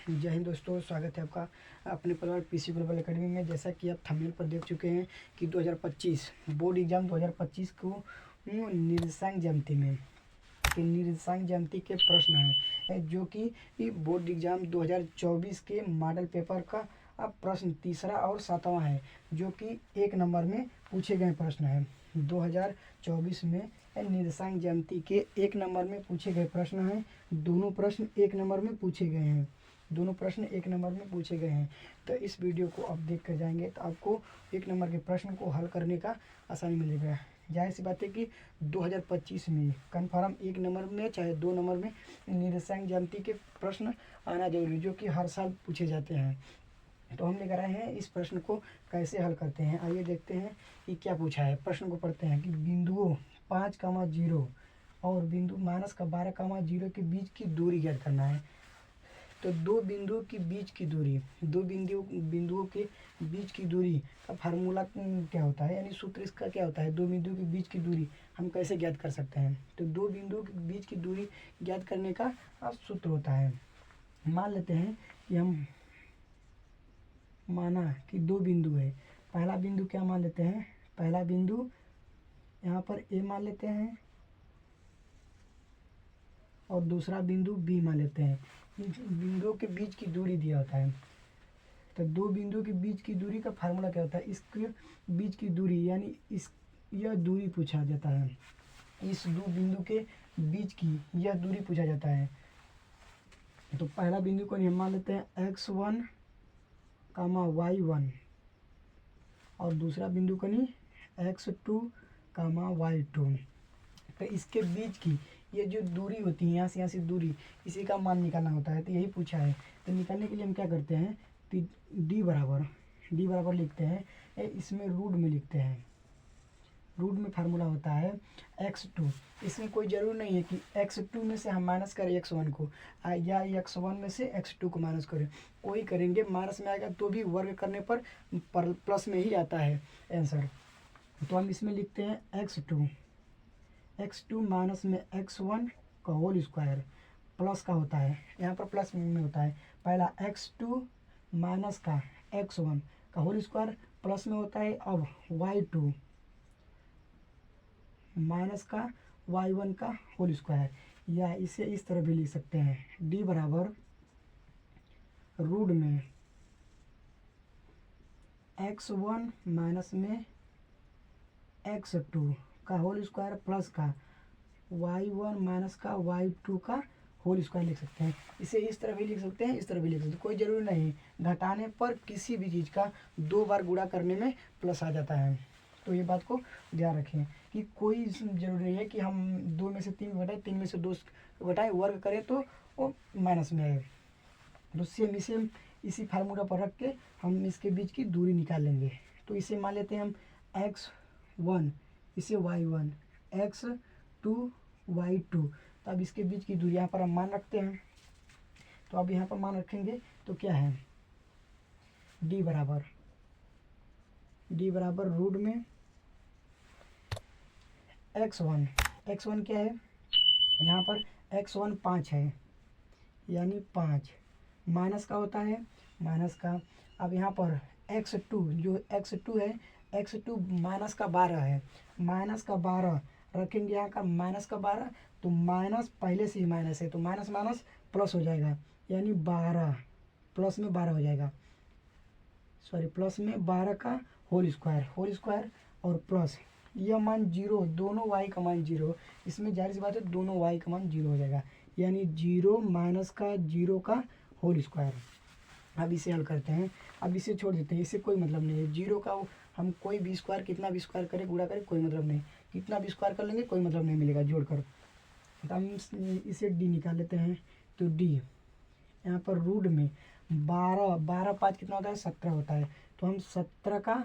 जय हिंद दोस्तों, स्वागत है आपका अपने परिवार पीसी ग्लोबल एकेडमी में। जैसा कि आप थंबनेल पर देख चुके हैं कि 2025 बोर्ड एग्जाम 2025 को निर्देशांक ज्यामिति में निर्देशांक ज्यामिति के प्रश्न हैं जो कि बोर्ड एग्जाम 2024 के मॉडल पेपर का अब प्रश्न तीसरा और सातवां है, जो कि 1 नंबर में पूछे गए प्रश्न हैं। 2024 में निर्देशांक ज्यामिति के 1 नंबर में पूछे गए प्रश्न हैं। दोनों प्रश्न 1 नंबर में पूछे गए हैं। तो इस वीडियो को आप देख कर जाएंगे तो आपको 1 नंबर के प्रश्न को हल करने का आसानी मिलेगा। जाहिर सी बात है कि 2025 में कन्फर्म 1 नंबर में चाहे 2 नंबर में निर्देशांक ज्यामिति के प्रश्न आना जरूरी, जो कि हर साल पूछे जाते हैं। तो हम लेकर आए हैं इस प्रश्न को कैसे हल करते हैं। आइए देखते हैं कि क्या पूछा है। प्रश्न को पढ़ते हैं कि बिंदुओं 5,0 और बिंदु -12,0 के बीच की दूरी ज्ञात करना है। तो दो बिंदुओं के बीच की दूरी का फार्मूला क्या होता है, यानी सूत्र इसका क्या होता है। दो बिंदुओं के बीच की दूरी हम कैसे ज्ञात कर सकते हैं। तो दो बिंदुओं के बीच की दूरी ज्ञात करने का सूत्र होता है। मान लेते हैं कि हम माना कि 2 बिंदु है। पहला बिंदु क्या मान लेते हैं, पहला बिंदु यहाँ पर ए मान लेते हैं और दूसरा बिंदु बी मान लेते हैं। बिंदुओं के बीच की दूरी दिया होता है। तो दो बिंदुओं के बीच की दूरी का फार्मूला क्या होता है, इसके बीच की दूरी यानी यह दूरी पूछा जाता है। इस दो बिंदु के बीच की यह दूरी पूछा जाता है। तो पहला बिंदु को हम मान लेते हैं x1, y1 और दूसरा बिंदु को x2, y2। तो इसके बीच की ये जो दूरी होती है, यहाँ से दूरी, इसी का मान निकालना होता है। तो यही पूछा है। तो निकालने के लिए हम क्या करते हैं, डी बराबर लिखते हैं, इसमें रूट में लिखते हैं। रूट में फार्मूला होता है x2। इसमें कोई ज़रूर नहीं है कि x2 में से हम माइनस करें x1 को या x1 में से x2 को माइनस करें। वही करेंगे, माइनस में आएगा तो भी वर्ग करने पर प्लस में ही आता है आंसर। तो हम इसमें लिखते हैं x2 माइनस में x1 का होल स्क्वायर प्लस का होता है, यहाँ पर प्लस में होता है। पहला x2 माइनस का x1 का होल स्क्वायर प्लस में होता है। अब y2 माइनस का y1 का होल स्क्वायर, या इसे इस तरह भी लिख सकते हैं, d बराबर रूट में x1 माइनस में x2 का होल स्क्वायर प्लस का y1 माइनस का y2 का होल स्क्वायर लिख सकते हैं। इसे इस तरह भी लिख सकते हैं, इस तरह भी लिख सकते हैं, कोई ज़रूरी नहीं। घटाने पर किसी भी चीज़ का 2 बार गुणा करने में प्लस आ जाता है। तो ये बात को ध्यान रखें कि कोई ज़रूरी नहीं है कि हम 2 में से 3 घटाएं, 3 में से 2 घटाएं, वर्ग करें तो वो माइनस में आए। तो सेम इसी फार्मूला पर रख के हम इसके बीच की दूरी निकाल लेंगे। तो इसे मान लेते हैं हम x1, इसे y1, x2, y2। तो अब इसके बीच की दूरी यहाँ पर हम मान रखते हैं। तो अब यहाँ पर मान रखेंगे तो क्या है, d बराबर रूट में x1 क्या है, यहाँ पर x1 5 है, यानी 5 माइनस का होता है, माइनस का। अब यहाँ पर x2 जो x2 है, x2 माइनस का 12 है, माइनस का 12 रखेंगे यहाँ का माइनस का 12। तो माइनस पहले से ही माइनस है, तो माइनस माइनस प्लस हो जाएगा, यानी 12 प्लस में 12 हो जाएगा, प्लस में 12 का होल स्क्वायर और प्लस यह मान 0, दोनों y का मान 0। इसमें जाहिर सी बात है दोनों y का मान 0 हो जाएगा, यानी 0 माइनस का 0 का होल स्क्वायर। अब इसे हल करते हैं। अब इसे छोड़ देते हैं, इससे कोई मतलब नहीं है। 0 का हम कोई भी स्क्वायर, कितना भी स्क्वायर करें, गुणा करें, कोई मतलब नहीं। कितना भी स्क्वायर कर लेंगे कोई मतलब नहीं मिलेगा जोड़कर। तो हम इसे d निकाल लेते हैं। तो d यहाँ पर रूट में 12 5 कितना होता है, 17 होता है। तो हम 17 का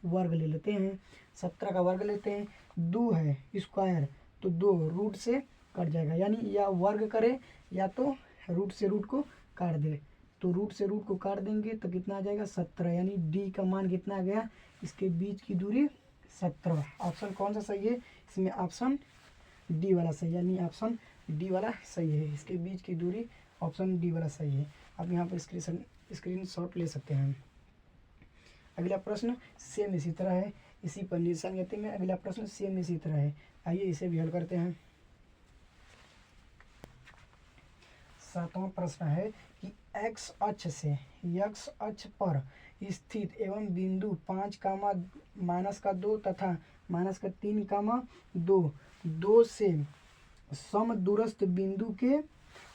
वर्ग ले लेते हैं, 17 का वर्ग लेते हैं। 2 है स्क्वायर, तो 2 रूट से कट जाएगा, यानी या वर्ग करे या तो रूट से रूट को काट दे। तो रूट से रूट को काट देंगे तो कितना आ जाएगा, 17, यानी डी का मान कितना आ गया, इसके बीच की दूरी 17। ऑप्शन कौन सा सही है, इसमें ऑप्शन डी वाला सही, यानी ऑप्शन डी वाला सही है। इसके बीच की दूरी ऑप्शन डी वाला सही है। आप यहाँ पर स्क्रीन शॉट ले सकते हैं। अगला प्रश्न सेम इसी तरह है, इसी पर निशान गति में अगला प्रश्न सेम इसी तरह है। आइए इसे भी हल करते हैं। 7वां प्रश्न है कि x अक्ष पर स्थित एवं बिंदु 5 कामा -2 तथा -3 कामा 2 से समदूरस्थ बिंदु के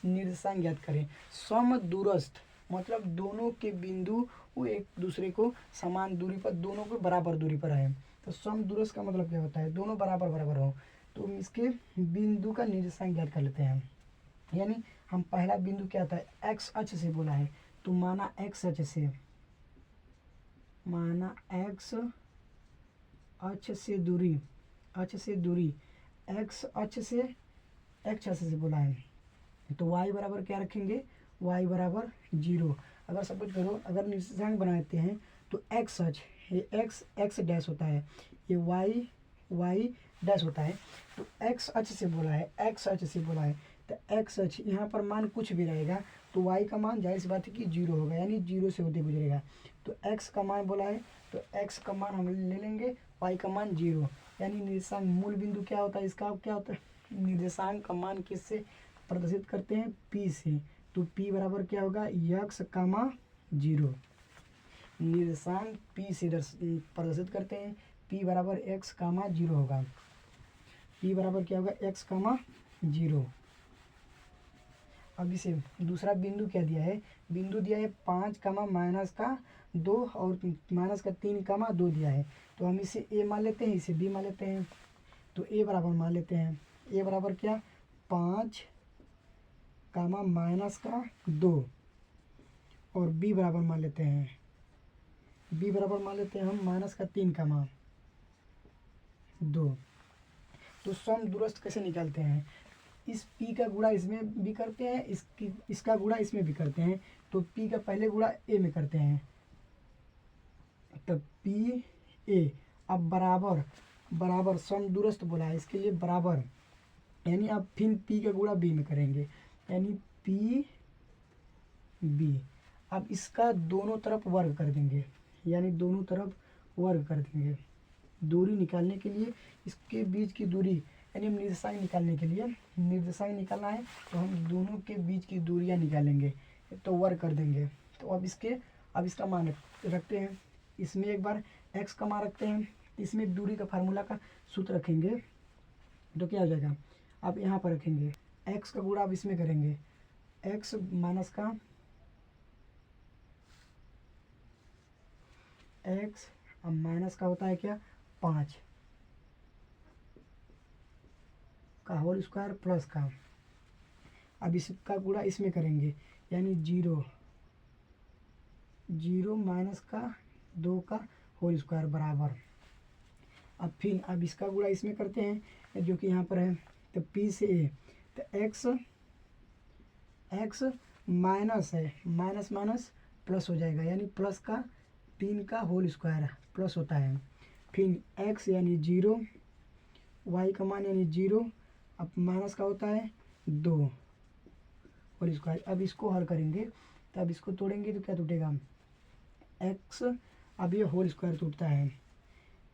निर्देशांक ज्ञात करें। समदूरस्थ मतलब दोनों के बिंदु वो एक दूसरे को समान दूरी पर, दोनों को बराबर दूरी पर है। तो समदूरस्थ का मतलब क्या होता है, दोनों बराबर बराबर हो। तो इसके बिंदु का निर्देशांक ज्ञात कर लेते हैं। यानी हम पहला बिंदु क्या था, एक्स अक्ष से बोला है, तो माना एक्स अक्ष से दूरी एक्स अक्ष से बोला है, तो y बराबर क्या रखेंगे, y बराबर 0। अगर सपोज करो, अगर निर्देशांक बनाते हैं तो एक्स अक्ष, ये एक्स डैश होता है, ये y डैश होता है। तो एक्स अक्ष से बोला है, तो एक्स अक्ष यहाँ पर मान कुछ भी रहेगा तो y का मान जाहिर सी बात है कि 0 होगा, यानी 0 से होते गुजरेगा। तो x का मान बोला है, तो x का मान हम ले लेंगे, y का मान 0। यानी निर्देशांक मूल बिंदु क्या होता है, इसका क्या होता है, निर्देशांक का मान किससे प्रदर्शित करते हैं, p से। तो p बराबर क्या होगा, x, 0। निर्देशांक p से प्रदर्शित करते हैं, p बराबर x, 0 होगा। p बराबर क्या होगा, x, 0। अब इसे दूसरा बिंदु क्या दिया है, बिंदु दिया है 5, -2 और -3, 2 दिया है। तो हम इसे a मान लेते हैं, इसे b मान लेते हैं। तो a बराबर मान लेते हैं, a बराबर क्या, 5, -2 और b बराबर मान लेते हैं, b बराबर मान लेते हैं हम -3, 2। तो समदूरस्थ कैसे निकालते हैं, इस p का गुणा इसमें भी करते हैं, इसका गुणा इसमें भी करते हैं। तो p का पहले गुणा a में करते हैं, तब p a। अब बराबर समदूरस्थ बोला है, इसके लिए बराबर, यानी अब फिर p का गुणा b में करेंगे, यानी p b। अब इसका दोनों तरफ वर्ग कर देंगे, यानी दोनों तरफ वर्ग कर देंगे। दूरी निकालने के लिए, इसके बीच की दूरी, यानी निर्देशांक निकालने के लिए, निर्देशांक निकालना है तो हम दोनों के बीच की दूरियां निकालेंगे, तो वर्ग कर देंगे। तो अब इसका मान रखते हैं, इसमें एक बार x का मान रखते हैं, इसमें दूरी का फार्मूला का सूत्र रखेंगे, तो क्या हो जाएगा, अब यहाँ पर रखेंगे x का गुणा, अब इसमें करेंगे x माइनस का x, अब माइनस का होता है क्या, 5 का होल स्क्वायर प्लस का। अब इसका गुणा इसमें करेंगे, यानी 0 माइनस का 2 का होल स्क्वायर बराबर। अब इसका गुणा इसमें करते हैं, जो कि यहाँ पर है, तो p से a, तो x माइनस है, माइनस प्लस हो जाएगा, यानी प्लस का 3 का होल स्क्वायर प्लस होता है। फिर x यानी 0, y का मान यानी 0, अब माइनस का होता है 2 होल स्क्वायर। अब इसको हल करेंगे, तो अब इसको तोड़ेंगे तो क्या टूटेगा, x, अब ये होल स्क्वायर टूटता है,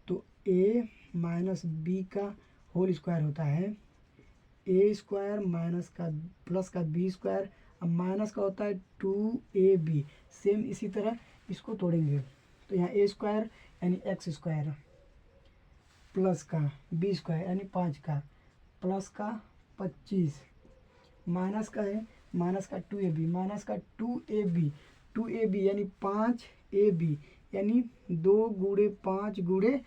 तो a माइनस b का होल स्क्वायर होता है, a स्क्वायर माइनस का प्लस का b स्क्वायर, अब माइनस का होता है 2ab। सेम इसी तरह इसको तोड़ेंगे, तो यहाँ a स्क्वायर यानी x स्क्वायर प्लस का b स्क्वायर यानी 5 का प्लस का 25, माइनस का है, माइनस का 2ab, माइनस का 2ab यानी 5ab, यानी 2 गुणे 5 गुणे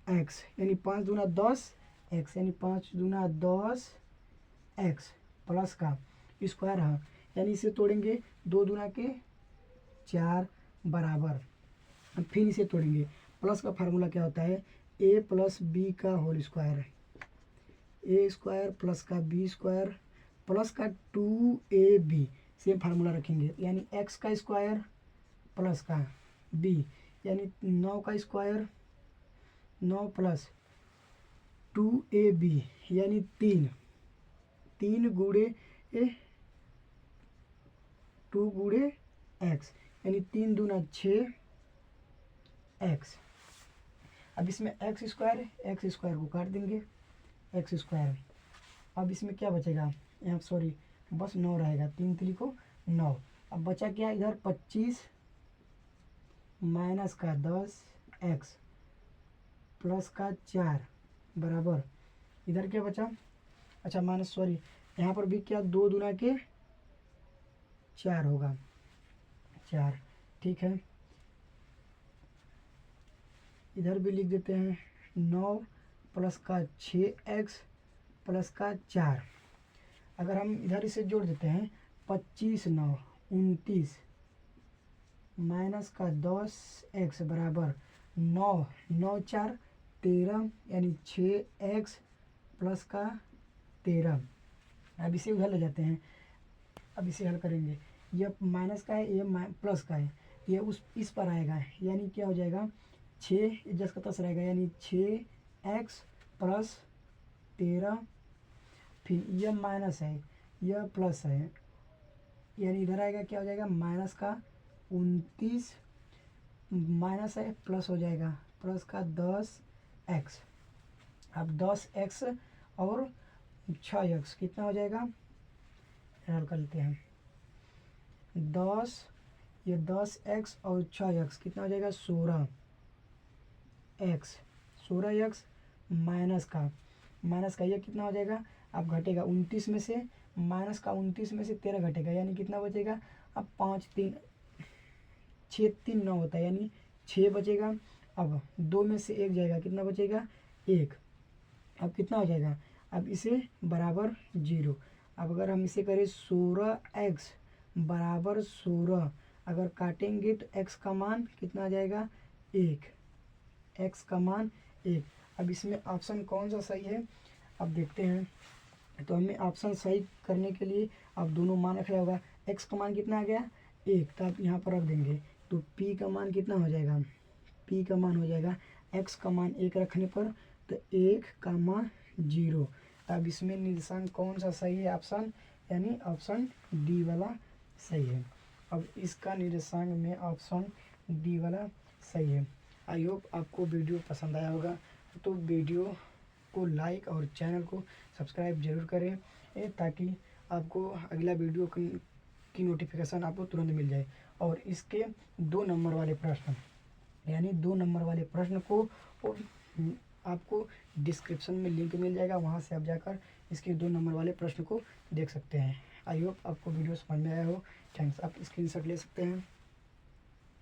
x, यानी 5 दूना 10 x, यानी 5 दूना 10 x प्लस का स्क्वायर है, यानी इसे तोड़ेंगे 2 दूना के 4 बराबर। फिर इसे तोड़ेंगे, प्लस का फार्मूला क्या होता है, a प्लस b का whole square, a square plus का b स्क्वायर प्लस का 2ab। सेम फार्मूला रखेंगे, यानी x का स्क्वायर प्लस का b, यानी 9 का स्क्वायर 9 प्लस 2ab, यानी 3 गुणे 2 गुणे एक्स, यानी 3 दूना 6 एक्स। अब इसमें एक्स स्क्वायर को काट देंगे, एक्स स्क्वायर। अब इसमें क्या बचेगा, यहाँ सॉरी बस 9 रहेगा, 3 3 को 9। अब बचा क्या इधर 25 माइनस का 10 एक्स प्लस का 4 बराबर, इधर क्या बचा, अच्छा माइनस सॉरी यहाँ पर भी क्या 2 दूना के 4 होगा, 4, ठीक है। इधर भी लिख देते हैं 9 प्लस का 6x प्लस का 4। अगर हम इधर इसे जोड़ देते हैं 25 9 29 माइनस का 10x बराबर 9 9 4 13, यानी 6x प्लस का 13। अब इसे उधर ले जाते हैं, अब इसे हल करेंगे, ये माइनस का है, ये प्लस का है, ये उस इस पर आएगा, यानी क्या हो जाएगा 6 10 का 10 रहेगा, यानी 6x प्लस 13, फिर यह माइनस है यह प्लस है, यानी इधर आएगा क्या हो जाएगा माइनस का 29, माइनस है प्लस हो जाएगा प्लस का 10x। अब 10x और 6x कितना हो जाएगा, हल कर लेते हैं, 10 ये 10x और 6x कितना हो जाएगा 16x माइनस का ये कितना हो जाएगा, अब घटेगा 29 में से, माइनस का 29 में से 13 घटेगा, यानी कितना बचेगा, अब 5 3 6 3 9 होता है, यानी 6 बचेगा। अब 2 में से 1 जाएगा, कितना बचेगा 1, अब कितना हो जाएगा, अब इसे बराबर 0। अब अगर हम इसे करें 16x बराबर 16, अगर काटेंगे तो x का मान कितना आ जाएगा 1, x का मान 1। अब इसमें ऑप्शन कौन सा सही है, अब देखते हैं। तो हमें ऑप्शन सही करने के लिए अब दोनों मान रखना होगा, x का मान कितना आ गया 1, तो आप यहाँ पर रख देंगे, तो p का मान कितना हो जाएगा, p का मान हो जाएगा x का मान 1 रखने पर तो 1,0। अब इसमें निर्देशांक कौन सा सही है, ऑप्शन यानी ऑप्शन डी वाला सही है। अब इसका निर्देशांक में ऑप्शन डी वाला सही है। आई होप आपको वीडियो पसंद आया होगा, तो वीडियो को लाइक और चैनल को सब्सक्राइब जरूर करें ताकि आपको अगला वीडियो की नोटिफिकेशन आपको तुरंत मिल जाए। और इसके 2 नंबर वाले प्रश्न, यानी 2 नंबर वाले प्रश्न को आपको डिस्क्रिप्शन में लिंक मिल जाएगा, वहाँ से आप जाकर इसके 2 नंबर वाले प्रश्न को देख सकते हैं। आई होप आपको वीडियो समझ में आया हो। थैंक्स। आप स्क्रीनशॉट ले सकते हैं।